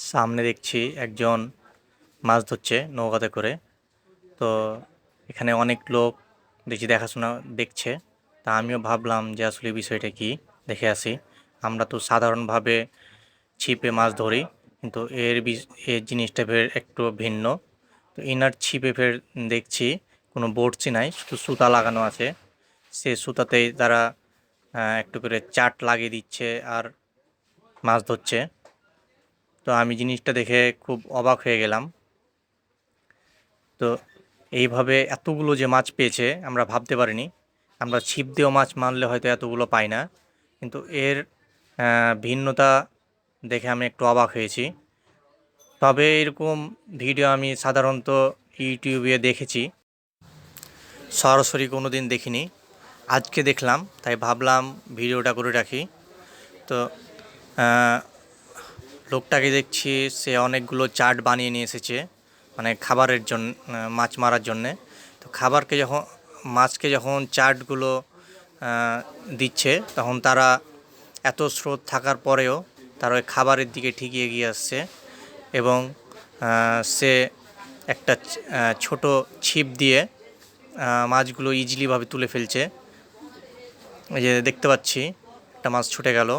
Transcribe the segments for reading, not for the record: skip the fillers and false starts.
সামনে দেখছি একজন মাছ ধরছে নৌকাতে করে। তো এখানে অনেক লোক দেখছি দেখাশোনা দেখছে। তা আমিও ভাবলাম যে আসলে বিষয়টা কি, দেখে আসি। আমরা তো সাধারণভাবে ছিপে মাছ ধরি, কিন্তু এর জিনিসটা ফের একটু ভিন্ন। তো ইনার ছিপে ফের দেখছি কোনো বড়শি নাই, শুধু সুতা লাগানো আছে। সে সুতাতেই তারা একটু করে চাট লাগিয়ে দিচ্ছে আর মাছ ধরছে। তো আমি জিনিসটা দেখে খুব অবাক হয়ে গেলাম। তো এইভাবে এতগুলো যে মাছ পেয়েছে আমরা ভাবতে পারিনি। আমরা ছিপ দিয়েও মাছ মারলে হয়তো এতগুলো পাই না, কিন্তু এর ভিন্নতা দেখে আমি একটু অবাক হয়েছি। তবে এরকম ভিডিও আমি সাধারণত ইউটিউবে দেখেছি, সরাসরি কোনো দিন দেখিনি। আজকে দেখলাম, তাই ভাবলাম ভিডিওটা করে রাখি। তো আহ, লোকটাকে দেখছি সে অনেকগুলো চাট বানিয়ে নিয়ে এসেছে, মানে খাবারের জন্য, মাছ মারার জন্যে। তো মাছকে যখন চাটগুলো দিচ্ছে, তখন তারা এত স্রোত থাকার পরেও তারা ওই খাবারের দিকে ঠিকই এগিয়ে আসছে। এবং সে একটা ছোট ছিপ দিয়ে মাছগুলো ইজিলিভাবে তুলে ফেলছে। এই যে দেখতে পাচ্ছি একটা মাছ ছুটে গেল।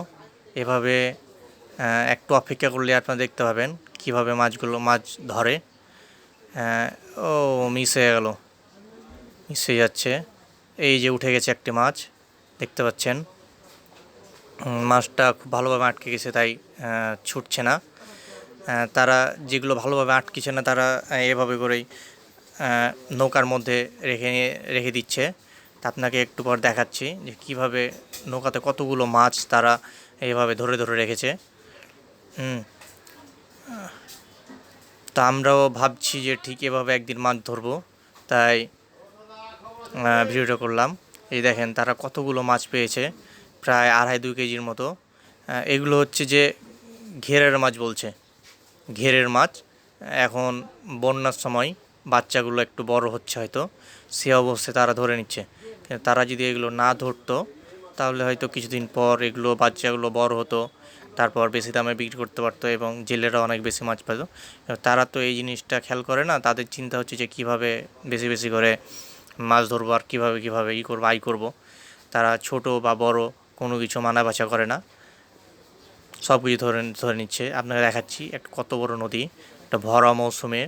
এভাবে একটু অপেক্ষা করলে আপনারা দেখতে পাবেন কিভাবে মাছ ধরে। আহ, ও মিস হয়ে গেল, মিস হয়ে যাচ্ছে। এই যে উঠে গেছে একটি মাছ, দেখতে পাচ্ছেন। মাছটা খুব ভালোভাবে আটকে গেছে, তাই ছুটছে না। তারা যেগুলো ভালোভাবে আটকেছে না, তারা এভাবে করেই নৌকার মধ্যে রেখে দিচ্ছে। তা আপনাকে একটু পর দেখাচ্ছি যে কীভাবে নৌকাতে কতগুলো মাছ তারা এইভাবে ধরে ধরে রেখেছে। হুম। তা আমরাও ভাবছি যে ঠিক এভাবে একদিন মাছ ধরবো, তাই ভিডিওটা করলাম। এই দেখেন তারা কতগুলো মাছ পেয়েছে, প্রায় 2.5-2 কেজির মতো। এগুলো হচ্ছে যে ঘেরের মাছ বলছে, ঘেরের মাছ। এখন বন্যার সময় বাচ্চাগুলো একটু বড় হচ্ছে হয়তো, সে অবস্থায় তারা ধরে নিচ্ছে। কিন্তু তারা যদি এগুলো না ধরতো, তাহলে হয়তো কিছুদিন পর এগুলো বাচ্চাগুলো বড় হতো, তারপর বেশি দামে বিক্রি করতে পারতো এবং জেলেরা অনেক বেশি মাছ পেত। তারা তো এই জিনিসটা খেয়াল করে না, তাদের চিন্তা হচ্ছে যে কীভাবে বেশি বেশি করে মাছ ধরবো আর কীভাবে কীভাবে আয় করবো। তারা ছোট বা বড় কোনো কিছু মানা করে না, সব কিছু ধরে ধরে নিচ্ছে। আপনাকে দেখাচ্ছি একটা কত বড় নদী, একটা ভরা মৌসুমে